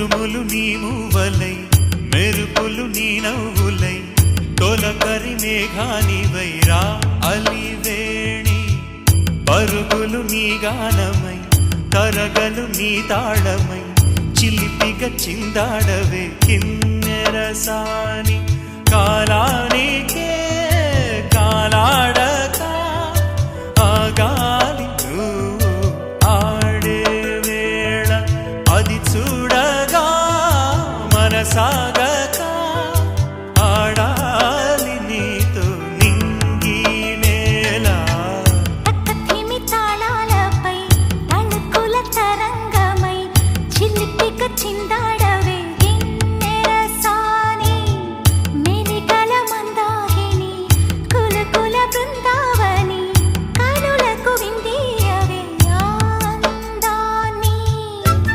ఉరుములు నీ మూవలై మెరుపులు నీ నవ్వులై తొలకరి మేఘానివైరా అలివేణి పరుగులు నీ గానమై తరగలు నీ తాళమై చిలిపిగ చిందాడవే కిన్నెరసాని కాలానికే కాలాడక ఆగాలి నువ్వు ఆడే వేళ అది చూడగా మనసాగ